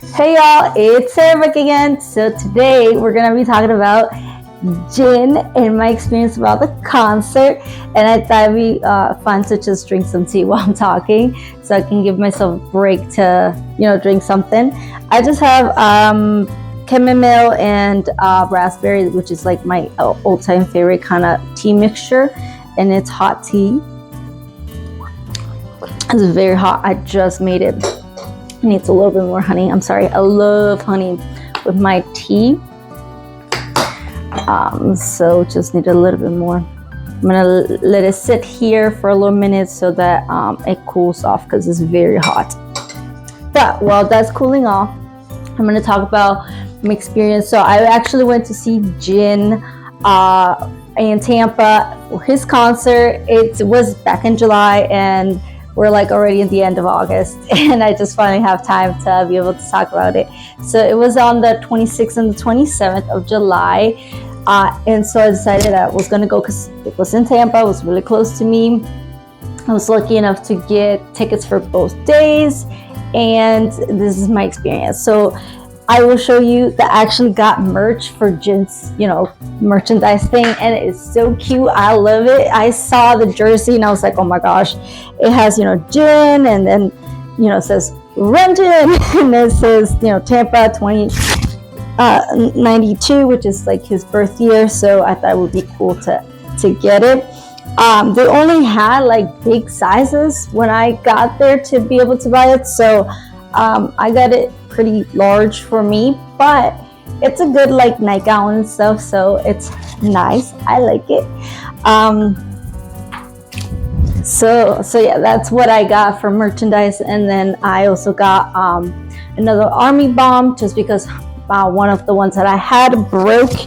Hey y'all, it's Sarah back again. So today we're gonna be talking about gin and my experience about the concert. And I thought it'd be fun to just drink some tea while I'm talking, so I can give myself a break to drink something. I just have chamomile and raspberry, which is like my all-time favorite kind of tea mixture, and it's hot tea. It's very hot. I just made it. It needs a little bit more honey. I'm sorry. I love honey with my tea. So just need a little bit more. I'm gonna let it sit here for a little minute so that it cools off because it's very hot. But while that's cooling off, I'm gonna talk about my experience. So I actually went to see Jin in Tampa for his concert. It was back in July, and we're like already at the end of August, and I just finally have time to be able to talk about it. So it was on the 26th and the 27th of July. And so I decided I was going to go because it was in Tampa. It was really close to me. I was lucky enough to get tickets for both days, and this is my experience. So I will show you that I actually got merch for Jin's, merchandise thing, and it's so cute. I love it. I saw the jersey and I was like, oh my gosh, it has, Jin, and then, it says Run Jin, and it says, Tampa 92, which is like his birth year. So I thought it would be cool to get it. They only had like big sizes when I got there to be able to buy it. So I got it pretty large for me, but it's a good like nightgown and stuff, so it's nice. I like it. So yeah, that's what I got for merchandise. And then I also got another army bomb, just because one of the ones that I had broke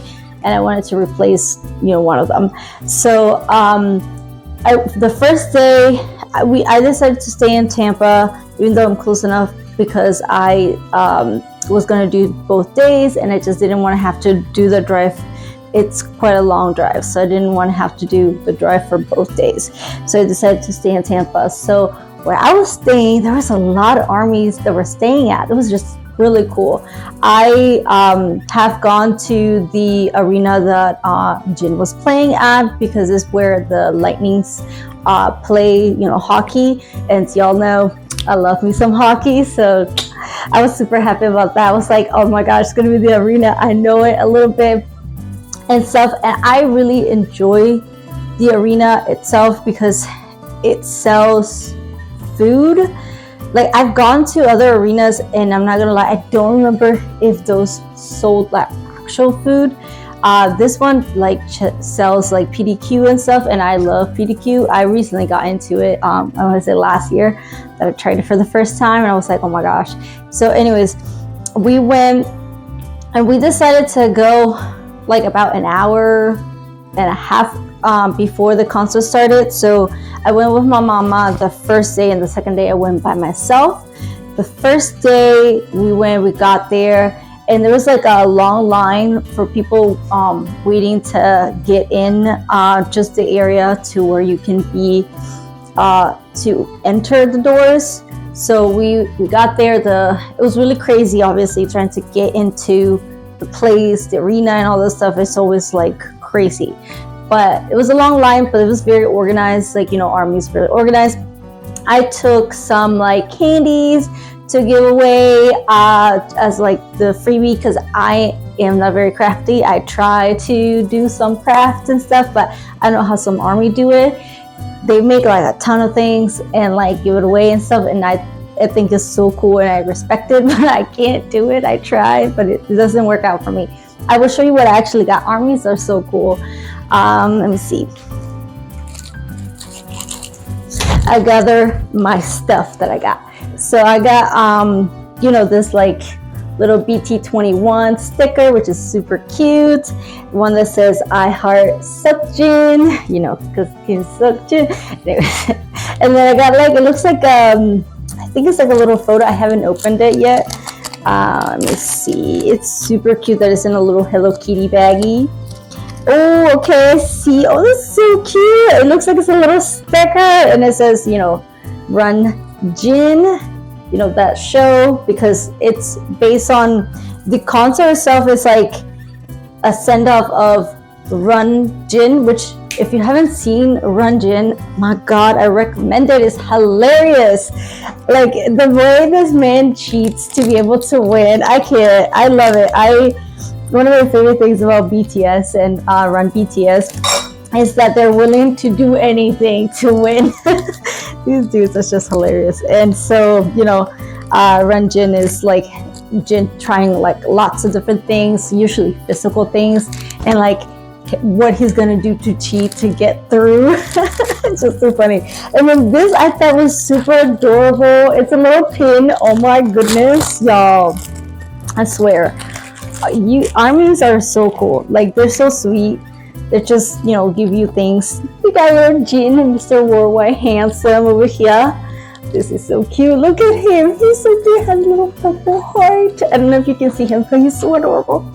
and I wanted to replace one of them. So the first day I decided to stay in Tampa, even though I'm close enough, because I was going to do both days, and I just didn't want to have to do the drive. It's quite a long drive, so I didn't want to have to do the drive for both days. So I decided to stay in Tampa. So where I was staying, there was a lot of armies that were staying at. It was just really cool. I have gone to the arena that Jin was playing at, because it's where the Lightnings play, hockey. And y'all know I love me some hockey, so I was super happy about that. I was like, oh my gosh, it's gonna be the arena. I know it a little bit and stuff, and I really enjoy the arena itself because it sells food. Like, I've gone to other arenas, and I'm not gonna lie, I don't remember if those sold like actual food. This one sells like PDQ and stuff, and I love PDQ. I recently got into it. I want to say last year that I tried it for the first time, and I was like, oh my gosh. So anyways, we went and we decided to go like about an hour and a half before the concert started. So I went with my mama the first day, and the second day I went by myself. The first day we got there, and there was like a long line for people waiting to get in just the area to where you can be to enter the doors. So we got there. It was really crazy, obviously, trying to get into the place, the arena, and all this stuff. It's always like crazy, but it was a long line, but it was very organized. Like, Army's very organized. I took some like candies to give away as like the freebie, because I am not very crafty. I try to do some craft and stuff, but I don't know how some army do it. They make like a ton of things and like give it away and stuff, and I think it's so cool, and I respect it, but I can't do it. I try, but it doesn't work out for me. I will show you what I actually got. Armies are so cool. Let me see. I gather my stuff that I got. So I got, this like little BT21 sticker, which is super cute. One that says I heart Seokjin, because he's Seokjin. And then I got like, it looks like, I think it's like a little photo. I haven't opened it yet. Let me see. It's super cute that it's in a little Hello Kitty baggie. Oh, okay, see. Oh, that's so cute. It looks like it's a little sticker, and it says, Run Jin, that show, because it's based on the concert itself is like a send-off of Run Jin, which if you haven't seen Run Jin, my God, I recommend it. It's hilarious. Like the way this man cheats to be able to win, I can't. I love it. One of my favorite things about BTS and Run BTS is that they're willing to do anything to win. These dudes are just hilarious. And so, Run Jin is like Jin trying like lots of different things, usually physical things, and like what he's gonna do to cheat to get through. It's just so funny. And then this I thought was super adorable. It's a little pin. Oh my goodness, y'all. I swear. Armies are so cool. Like they're so sweet. They just, give you things. We got your Jin and Mr. Worldwide Handsome over here. This is so cute. Look at him. He's so cute. He has a little purple heart. I don't know if you can see him, but he's so adorable.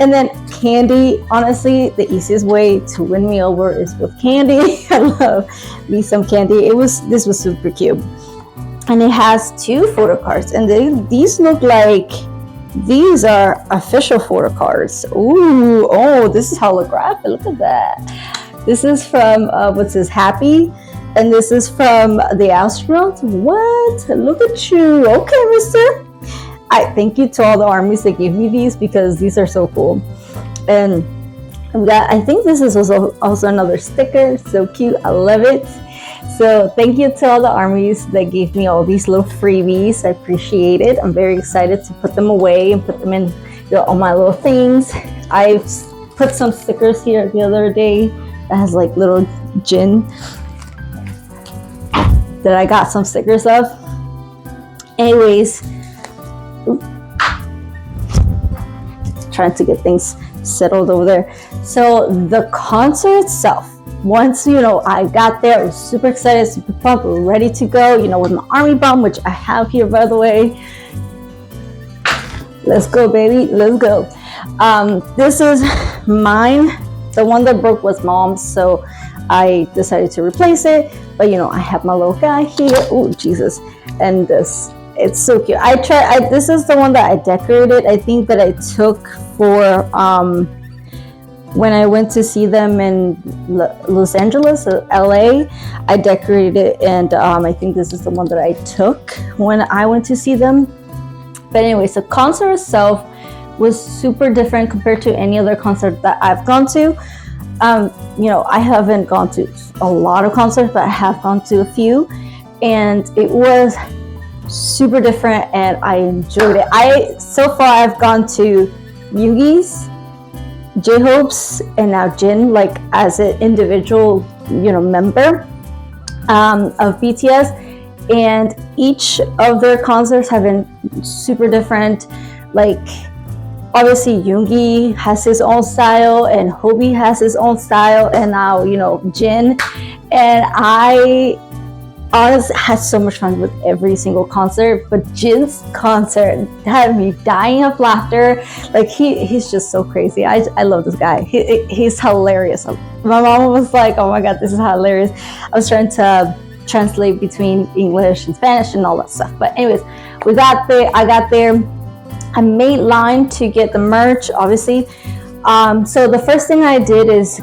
And then candy. Honestly, the easiest way to win me over is with candy. I love me some candy. This was super cute. And it has 2 photo cards. And these look like these are official photo cards. Ooh, oh, this is holographic. Look at that. This is from, what's this, Happy? And this is from the astronauts. What? Look at you. Okay, mister. I thank you to all the armies that gave me these, because these are so cool. And I think this is also another sticker. So cute. I love it. So thank you to all the armies that gave me all these little freebies. I appreciate it. I'm very excited to put them away and put them in all my little things. I've put some stickers here the other day that has like little Jin that I got some stickers of. Anyways, trying to get things settled over there. So the concert itself, once I got there, I was super excited, super pumped, ready to go, with my army bomb, which I have here, by the way. Let's go, baby, let's go. This is mine. The one that broke was mom's, so I decided to replace it. But I have my little guy here. Oh Jesus! And it's so cute. This is the one that I decorated. I think that I took for when I went to see them in Los Angeles, LA. I decorated it, and I think this is the one that I took when I went to see them. But anyways, the concert itself was super different compared to any other concert that I've gone to. I haven't gone to a lot of concerts, but I have gone to a few, and it was super different, and I enjoyed it. So far I've gone to Yoongi's, J-Hope's, and now Jin, like as an individual, member of BTS, and each of their concerts have been super different. Like obviously Yoongi has his own style, and Hobi has his own style, and now Jin. And I honestly had so much fun with every single concert, but Jin's concert had me dying of laughter. Like he's just so crazy. I love this guy. He's hilarious. My mom was like, oh my God, this is hilarious. I was trying to translate between English and Spanish and all that stuff. But anyways, I got there. I made line to get the merch, obviously. So the first thing I did is,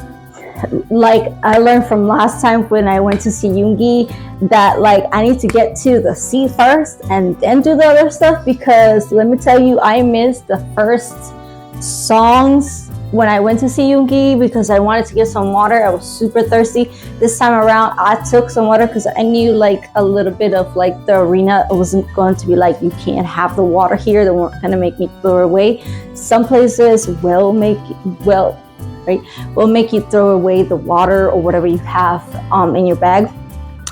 like I learned from last time when I went to see Yoongi, that like I need to get to the seat first and then do the other stuff, because let me tell you, I missed the first songs when I went to see Yoongi because I wanted to get some water. I was super thirsty. This time around I took some water because I knew like a little bit of like the arena. It wasn't going to be like, you can't have the water here, they weren't going to make me throw it away. Some places will make you throw away the water or whatever you have in your bag.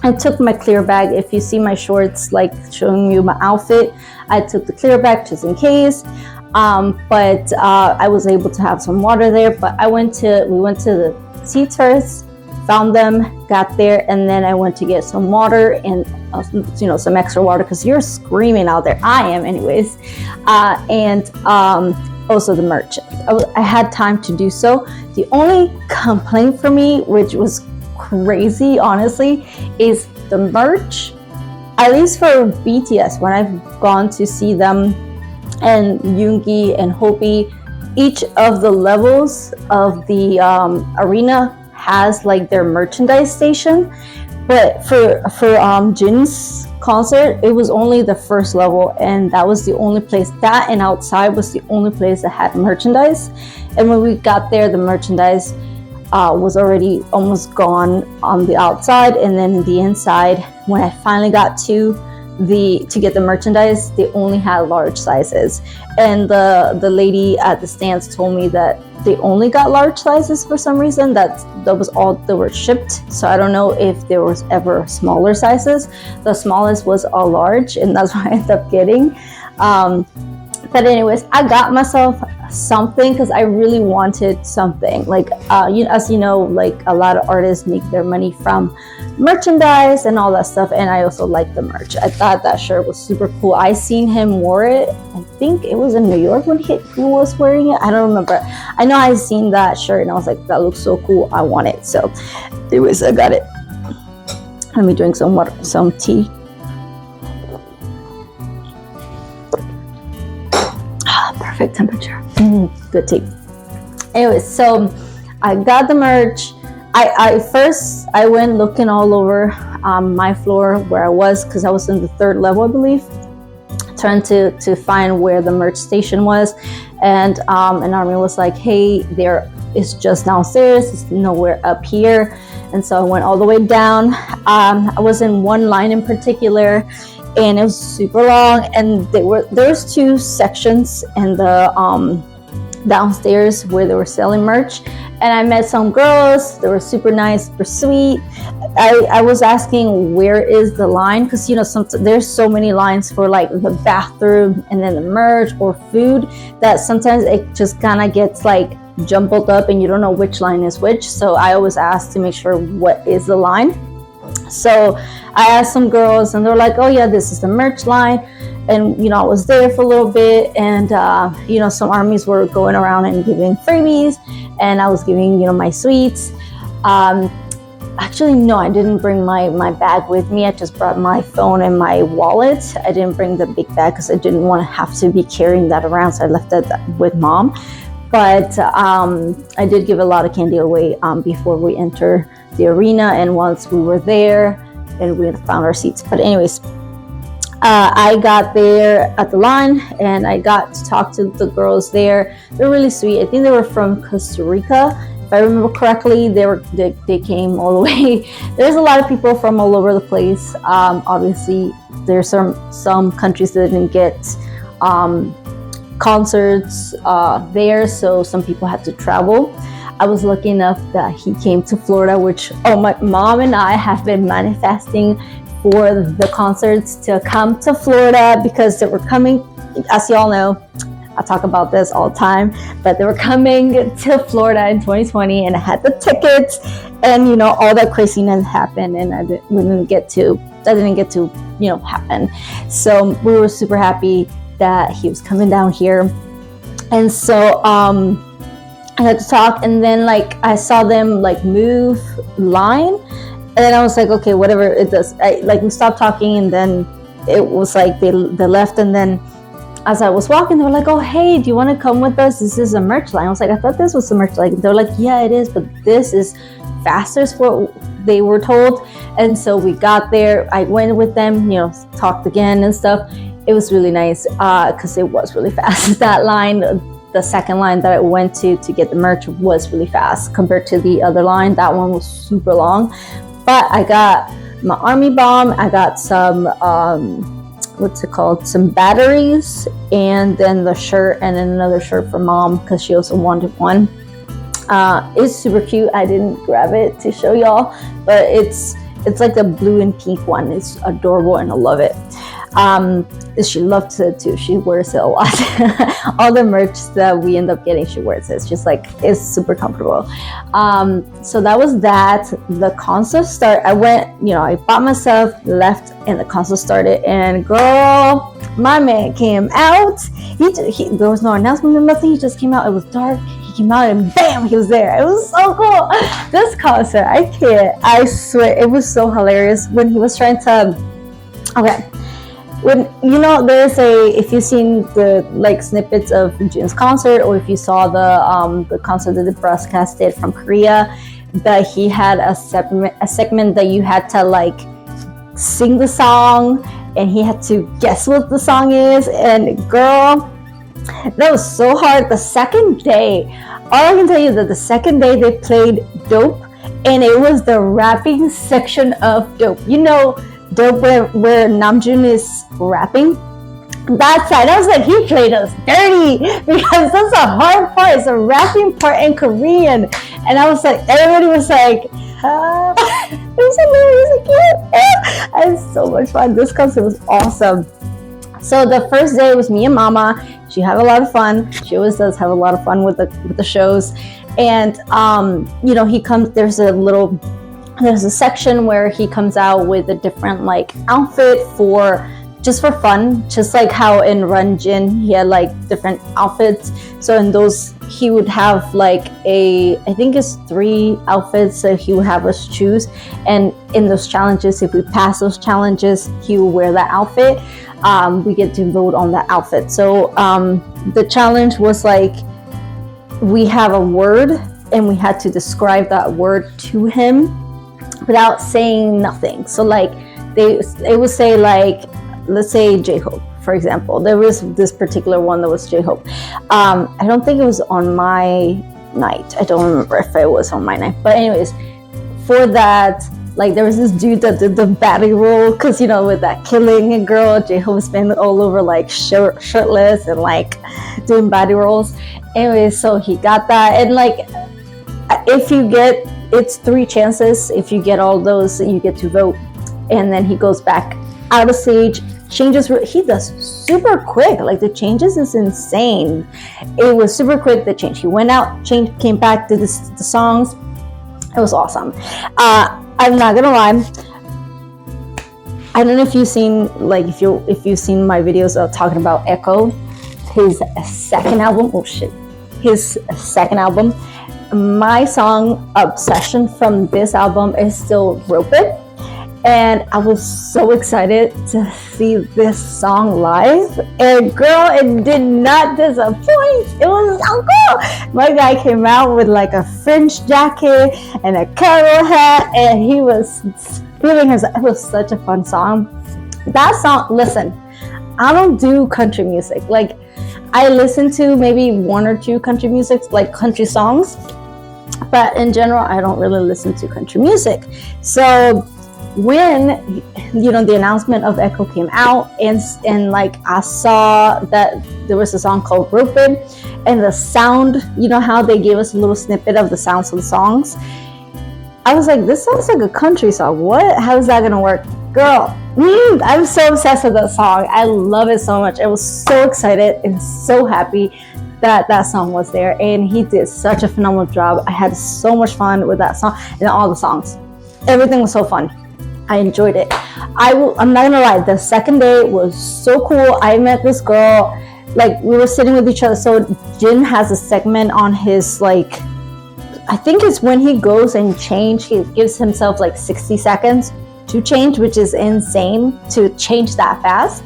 I took my clear bag. If you see my shorts like showing you my outfit, I took the clear bag just in case. But I was able to have some water there. But we went to the seats first, found them, got there, and then I went to get some water and some extra water because you're screaming out there. I am, anyways. And also the merch. I had time to do so. The only complaint for me, which was crazy honestly, is the merch. at least for BTS, when I've gone to see them, and Yoongi and Hopi, each of the levels of the arena has like their merchandise station. But for Jin's concert, it was only the first level, and that was the only place, that and outside was the only place that had merchandise. And when we got there, the merchandise was already almost gone on the outside, and then the inside, when I finally got to get the merchandise, they only had large sizes. And the lady at the stands told me that they only got large sizes for some reason. That was all that were shipped. So I don't know if there was ever smaller sizes. The smallest was a large, and that's what I ended up getting. But anyways, I got myself something because I really wanted something. Like, as you know, like a lot of artists make their money from merchandise and all that stuff. And I also like the merch. I thought that shirt was super cool. I seen him wear it. I think it was in New York when he was wearing it. I don't remember. I know I seen that shirt and I was like, that looks so cool. I want it. So anyways, I got it. Let me drink some water, some tea. Perfect temperature. Good tea. Anyways, so I got the merch. I first went looking all over my floor where I was, because I was in the third level, I believe, trying to find where the merch station was. And an army was like, hey, there is just downstairs, it's nowhere up here. And so I went all the way down. I was in one line in particular, and it was super long, and there's two sections in the downstairs where they were selling merch. And I met some girls. They were super nice, super sweet. I was asking, where is the line? Because there's so many lines for like the bathroom and then the merch or food, that sometimes it just kind of gets like jumbled up and you don't know which line is which. So I always ask to make sure what is the line. So I asked some girls, and they're like, oh yeah, this is the merch line. And I was there for a little bit, and some armies were going around and giving freebies, and I was giving my sweets. Actually, no, I didn't bring my bag with me. I just brought my phone and my wallet. I didn't bring the big bag because I didn't want to have to be carrying that around, so I left it with mom. But I did give a lot of candy away before we enter the arena, and once we were there and we found our seats. But anyways, I got there at the line, and I got to talk to the girls there. They're really sweet. I think they were from Costa Rica, if I remember correctly. They came all the way. There's a lot of people from all over the place. Obviously, there's some countries that didn't get concerts there, so some people had to travel. I was lucky enough that he came to Florida, which my mom and I have been manifesting for the concerts to come to Florida, because they were coming, as y'all know, I talk about this all the time, but they were coming to Florida in 2020, and I had the tickets, and all that craziness happened, and that didn't get to happen. So we were super happy that he was coming down here. And so I had to talk, and then I saw them move line, and then I was like, okay, whatever it does. We stopped talking, and then it was like they left. And then as I was walking, they were like, oh, hey, do you want to come with us? This is a merch line. I was like, I thought this was a merch line. They're like, yeah, it is, but this is faster, is what they were told. And so we got there. I went with them, talked again and stuff. It was really nice because it was really fast. That line, the second line that I went to get the merch, was really fast compared to the other line. That one was super long. But I got my army bomb. I got some, some batteries, and then the shirt, and then another shirt for mom because she also wanted one. It's super cute. I didn't grab it to show y'all, but it's like the blue and pink one. It's adorable, and I love it. She loves it too. She wears it a lot. All the merch that we end up getting, she wears it. It's just it's super comfortable. So that was that. The concert started. I went, I bought myself, left, and the concert started. And girl, my man came out. There was no announcement or nothing. He just came out. It was dark. He came out and bam, he was there. It was so cool. This concert, I swear, it was so hilarious when he was trying to Okay. When there's if you've seen the like snippets of Jin's concert, or if you saw the concert that the broadcasted from Korea, that he had a segment that you had to like sing the song, and he had to guess what the song is. And girl, that was so hard. The second day, all I can tell you is that the second day they played Dope, and it was the rapping section of Dope. Dope where Namjoon is rapping. That side, I was like, he played us dirty, because that's a hard part. It's a rapping part in Korean, and I was like, everybody was like, it was hilarious. I had so much fun. This concert was awesome. So the first day was me and Mama. She had a lot of fun. She always does have a lot of fun with the shows. And he comes. There's a section where he comes out with a different like outfit just for fun, just like how in Runjin he had like different outfits. So in those he would have like I think it's 3 outfits that he would have us choose, and in those challenges, if we pass those challenges, he will wear that outfit. We get to vote on that outfit. So the challenge was like, we have a word and we had to describe that word to him without saying nothing. So like it would say like, let's say J-Hope, for example. There was this particular one that was J-Hope. I don't think it was on my night. I don't remember if it was on my night. But anyways, for that, like there was this dude that did the baddie roll, because with that killing a girl, J-Hope's been all over like shirtless and like doing baddie rolls. Anyways, so he got that, and like it's 3 chances. If you get all those, you get to vote, and then he goes back out of stage. Changes, he does super quick. Like the changes is insane. It was super quick, the change. He went out, changed, came back, did the songs. It was awesome. I'm not gonna lie, I don't know if you've seen if you've seen my videos of talking about Echo, his second album. His second album. My song Obsession from this album is still Rope It. And I was so excited to see this song live. And girl, it did not disappoint. It was so cool. My guy came out with like a French jacket and a cowboy hat, and he was feeling himself. It was such a fun song. That song, listen, I don't do country music. Like, I listen to maybe 1 or 2 country music, like country songs. But in general, I don't really listen to country music. So when the announcement of Echo came out, and like I saw that there was a song called Rope It, and the sound, how they gave us a little snippet of the sounds of the songs, I was like, this sounds like a country song. How is that gonna work? Girl, I'm so obsessed with that song. I love it so much. I was so excited and so happy that song was there, and he did such a phenomenal job. I had so much fun with that song and all the songs. Everything was so fun. I enjoyed it. I'm not gonna lie, the second day was so cool. I met this girl, like we were sitting with each other. So Jin has a segment on his, like, I think it's when he goes and change, he gives himself like 60 seconds to change, which is insane to change that fast.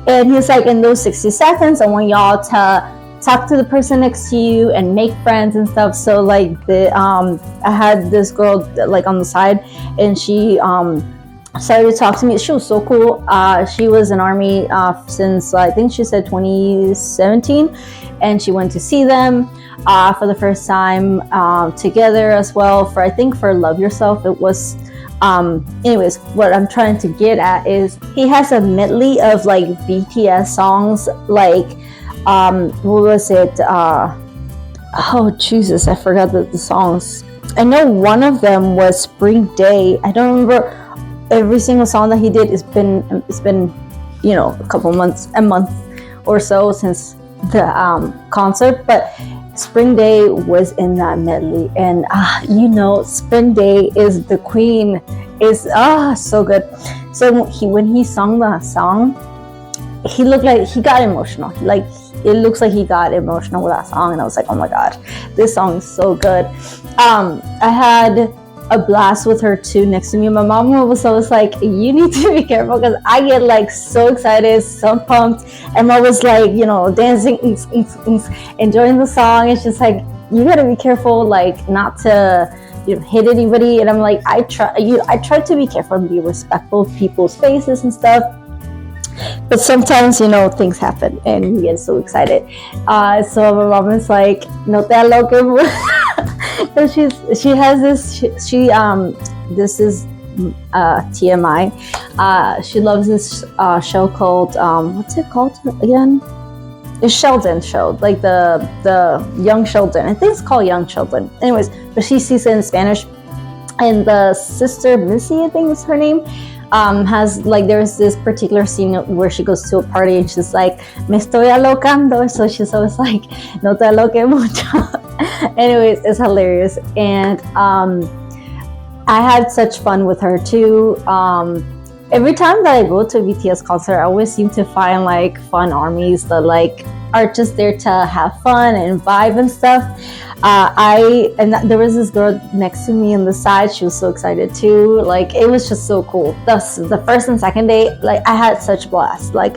And he's like, in those 60 seconds, I want y'all to talk to the person next to you and make friends and stuff. So like I had this girl like on the side, and she started to talk to me. She was so cool. She was in Army since I think she said 2017, and she went to see them for the first time together as well, for Love Yourself. It was anyways, what I'm trying to get at is he has a medley of like BTS songs, like what was it? Oh Jesus, I forgot the songs. I know one of them was Spring Day. I don't remember every single song that he did. It's been a couple months, a month or so since the concert, but Spring Day was in that medley, and Spring Day is the queen, is so good. So when he sung that song, he looked like he got emotional. Like, it looks like he got emotional with that song, and I was like, oh my god, this song is so good. I had a blast with her too next to me. My mom was always like, you need to be careful, because I get like so excited, so pumped, and I was like, dancing, enjoying the song. It's just like, you gotta be careful, like not to hit anybody. And I'm like, I try to be careful and be respectful of people's faces and stuff. But sometimes, things happen and we get so excited. So my mom is like, no te aloques. So she has this, this is TMI. She loves this show called, what's it called again? It's Sheldon show, like the Young Sheldon. I think it's called Young Sheldon. Anyways, but she sees it in Spanish. And the sister, Missy, I think is her name, has like, there's this particular scene where she goes to a party and she's like, me estoy alocando. So she's always like, no te aloques mucho. Anyways, it's hilarious. And I had such fun with her too. Every time that I go to a BTS concert, I always seem to find like fun armies that like are just there to have fun and vibe and stuff. There was this girl next to me on the side. She was so excited too. Like, it was just so cool. The first and second day, like, I had such a blast. Like,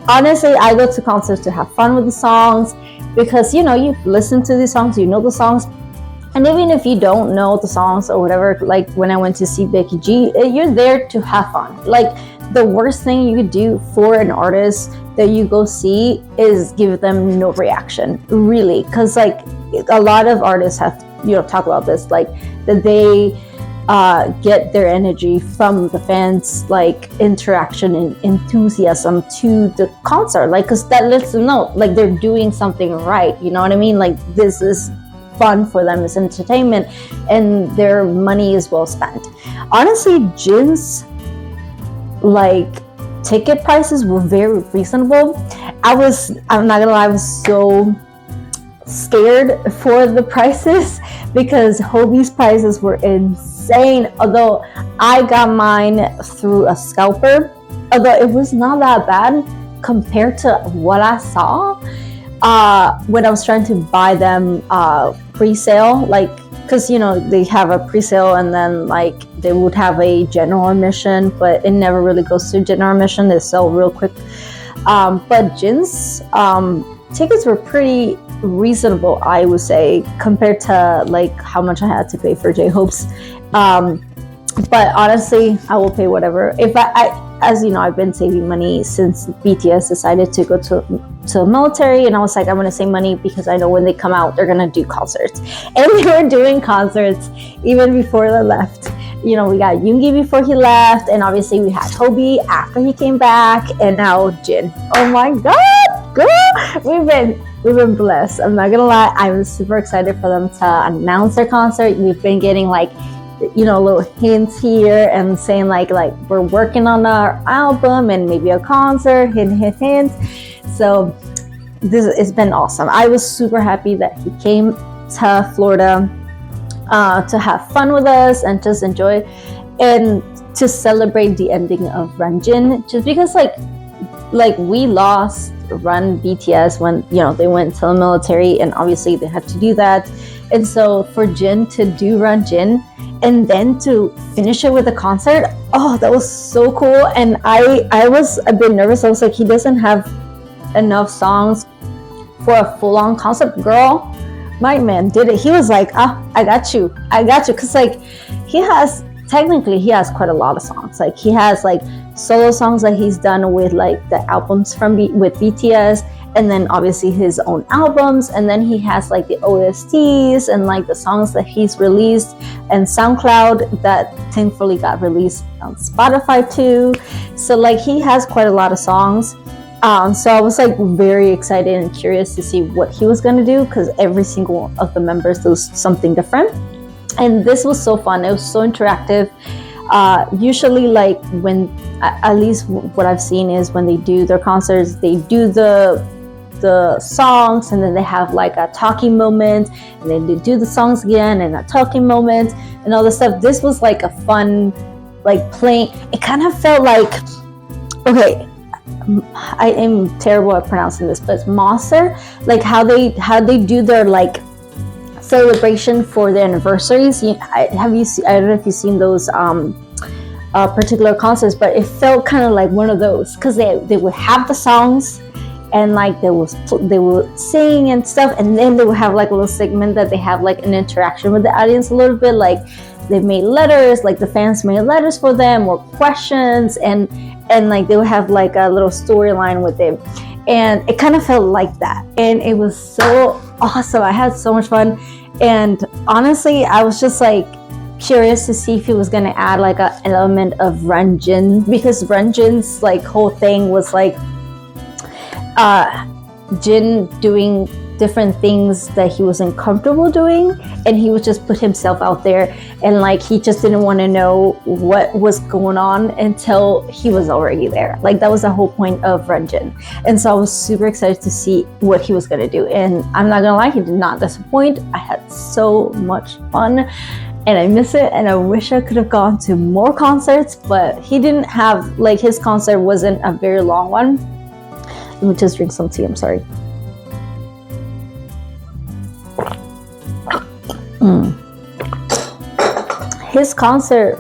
honestly, I go to concerts to have fun with the songs, because you listen to these songs, the songs. And even if you don't know the songs or whatever, like when I went to see Becky G, you're there to have fun. Like, the worst thing you could do for an artist that you go see is give them no reaction, really. Because like, a lot of artists have, talk about this, like that they get their energy from the fans, like interaction and enthusiasm to the concert, like, because that lets them know like they're doing something right. You know what I mean? Like, this is fun for them, it's entertainment, and their money is well spent. Honestly, Jin's like ticket prices were very reasonable. I'm not gonna lie, I was so scared for the prices because Hobie's prices were insane. Although I got mine through a scalper, although it was not that bad compared to what I saw when I was trying to buy them pre-sale, like, because they have a pre-sale and then like they would have a general admission, but it never really goes to general admission. They sell real quick. But Jin's tickets were pretty reasonable, I would say, compared to like how much I had to pay for J-Hope's. But honestly, I will pay whatever. If I as you know, I've been saving money since BTS decided to go to the military, and I was like, I'm gonna save money because I know when they come out, they're gonna do concerts. And they were doing concerts even before they left. We got Yoongi before he left, and obviously we had Hobie after he came back, and now Jin. Oh my God, girl, we've been blessed. I'm not gonna lie, I'm super excited for them to announce their concert. We've been getting like, little hints here and saying like we're working on our album and maybe a concert, hint. So it's been awesome. I was super happy that he came to Florida to have fun with us and just enjoy and to celebrate the ending of Ranjin, just because like we lost Run BTS when they went to the military, and obviously they had to do that. And so for Jin to do Run Jin and then to finish it with a concert, oh, that was so cool. And I was a bit nervous. I was like, he doesn't have enough songs for a full-on concert. Girl, my man did it. He was like, I got you, because like he has quite a lot of songs. Like, he has like solo songs that he's done with like the albums with BTS, and then obviously his own albums, and then he has like the OSTs and like the songs that he's released and SoundCloud that thankfully got released on Spotify too. So like, he has quite a lot of songs. So I was like very excited and curious to see what he was going to do, because every single of the members does something different. And this was so fun. It was so interactive. Usually, like, when, at least what I've seen is when they do their concerts, they do the songs, and then they have like a talking moment, and then they do the songs again and a talking moment and all this stuff. This was like a fun, like, playing. It kind of felt like, okay, I am terrible at pronouncing this, but it's Monster, like how they do their like celebration for the anniversaries. Have you seen, I don't know if you've seen those particular concerts, but it felt kind of like one of those, because they would have the songs, and like they would sing and stuff, and then they would have like a little segment that they have like an interaction with the audience a little bit, like they made letters, like the fans made letters for them or questions, and like they would have like a little storyline with it, and it kind of felt like that, and it was so awesome. I had so much fun, and honestly I was just like curious to see if he was going to add like an element of Renjin, because Renjin's like whole thing was like Jin doing different things that he wasn't comfortable doing, and he would just put himself out there, and like he just didn't want to know what was going on until he was already there. Like that was the whole point of Renjin, and so I was super excited to see what he was going to do, and I'm not gonna lie, he did not disappoint. I had so much fun, and I miss it, and I wish I could have gone to more concerts, but he didn't have, like, his concert wasn't a very long one. Let me just drink some tea, I'm sorry. His concert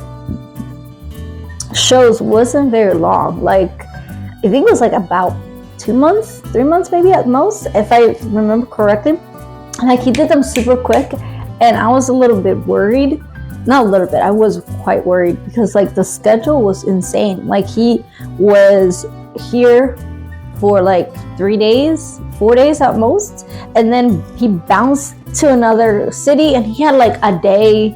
shows wasn't very long. Like, I think it was like about 2 months, 3 months maybe at most, if I remember correctly. Like, he did them super quick, and I was a little bit worried. Not a little bit, I was quite worried, because like the schedule was insane. Like, he was here for like 3 days, 4 days at most, and then he bounced to another city, and he had like a day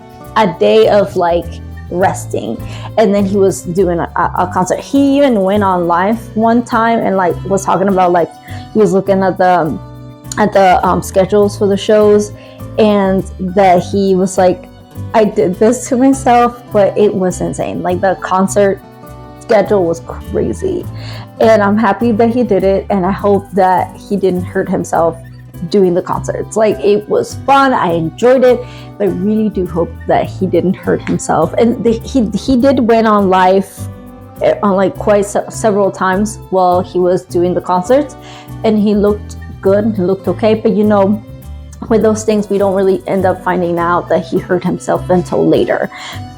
of like resting, and then he was doing a concert. He even went on live one time and like was talking about, like, he was looking at the schedules for the shows, and that he was like, I did this to myself, but it was insane. Like, the concert schedule was crazy, and I'm happy that he did it, and I hope that he didn't hurt himself doing the concerts. Like, it was fun, I enjoyed it, but I really do hope that he didn't hurt himself. And he did went on live on like quite several times while he was doing the concerts, and he looked good, he looked okay, but you know, with those things, we don't really end up finding out that he hurt himself until later.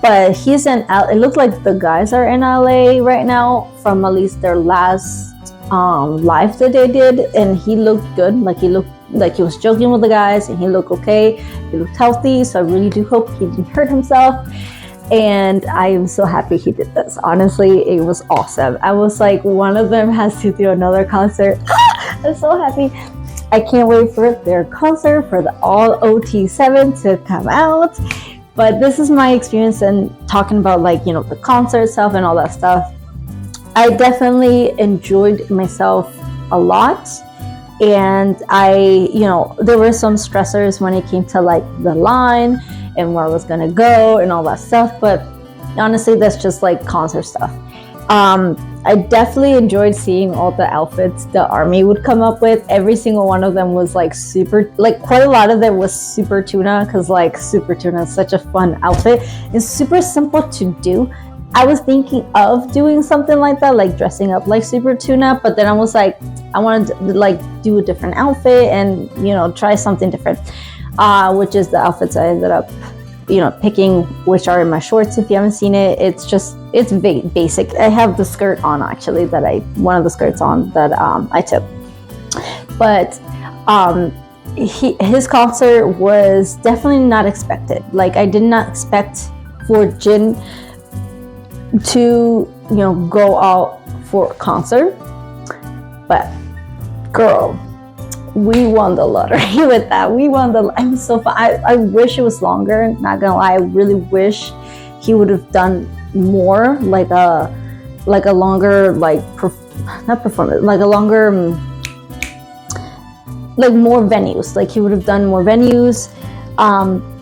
But he's in it looked like the guys are in LA right now, from at least their last live that they did, and he looked good. Like, he looked like he was joking with the guys, and he looked okay, he looked healthy, so I really do hope he didn't hurt himself. And I am so happy he did this. Honestly, it was awesome. I was like, one of them has to do another concert. I'm so happy. I can't wait for their concert, for the All OT7 to come out. But this is my experience in talking about, like, you know, the concert itself and all that stuff. I definitely enjoyed myself a lot. And you know, there were some stressors when it came to like the line and where I was gonna go and all that stuff. But honestly, that's just like concert stuff. I definitely enjoyed seeing all the outfits the army would come up with. Every single one of them was like super, like quite a lot of them was super tuna, because like super tuna is such a fun outfit. It's super simple to do. I was thinking of doing something like that, like dressing up like super tuna, but then I was like, I wanted to like do a different outfit and, you know, try something different, which is the outfits I ended up, you know, picking, which are in my shorts. If you haven't seen it, it's basic. I have the skirt on, actually, one of the skirts on that I took. But his concert was definitely not expected. Like, I did not expect for Jin to, you know, go out for a concert, but girl, we won the lottery with that. I'm so fun. I wish it was longer, not gonna lie. I really wish he would have done more, like a longer, like, not performance, like a longer, like more venues. Like, he would have done more venues.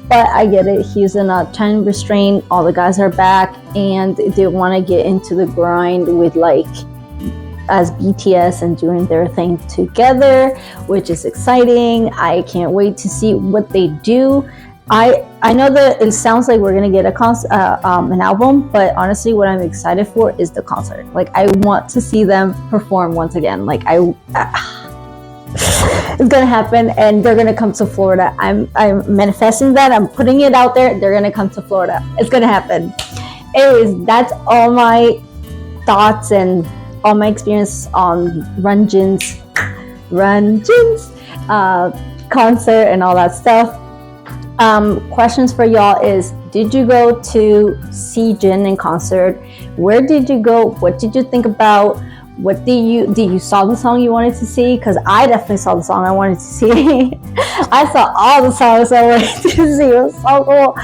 But I get it. He's in a time restraint. All the guys are back, and they want to get into the grind with, like, as BTS and doing their thing together, which is exciting. I can't wait to see what they do. I know that it sounds like we're gonna get an album, but honestly, what I'm excited for is the concert. Like, I want to see them perform once again. Like, It's gonna happen, and they're gonna come to Florida. I'm manifesting that. I'm putting it out there. They're gonna come to Florida. It's gonna happen. Anyways, that's all my thoughts and all my experience on Runjin's concert and all that stuff. Questions for y'all is, did you go to see Jin in concert? Where did you go? What did you think about? What did you saw the song you wanted to see? Because I definitely saw the song I wanted to see. I saw all the songs I wanted to see. It was so cool.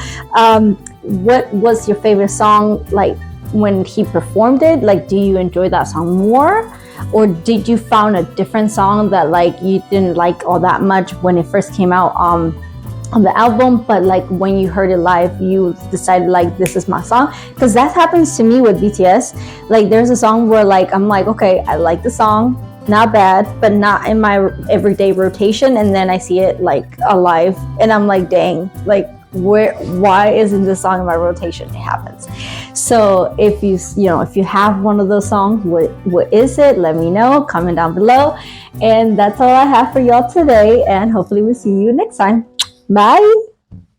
What was your favorite song like when he performed it? Like, do you enjoy that song more, or did you found a different song that like you didn't like all that much when it first came out on the album, but like when you heard it live you decided like, this is my song? Because that happens to me with BTS. Like there's a song where like I'm like, okay, I like the song, not bad, but not in my everyday rotation, and then I see it like alive and I'm like, dang, like why isn't this song in my rotation? It happens. So if you have one of those songs, what is it? Let me know, comment down below. And that's all I have for y'all today, and hopefully we'll see you next time. Bye.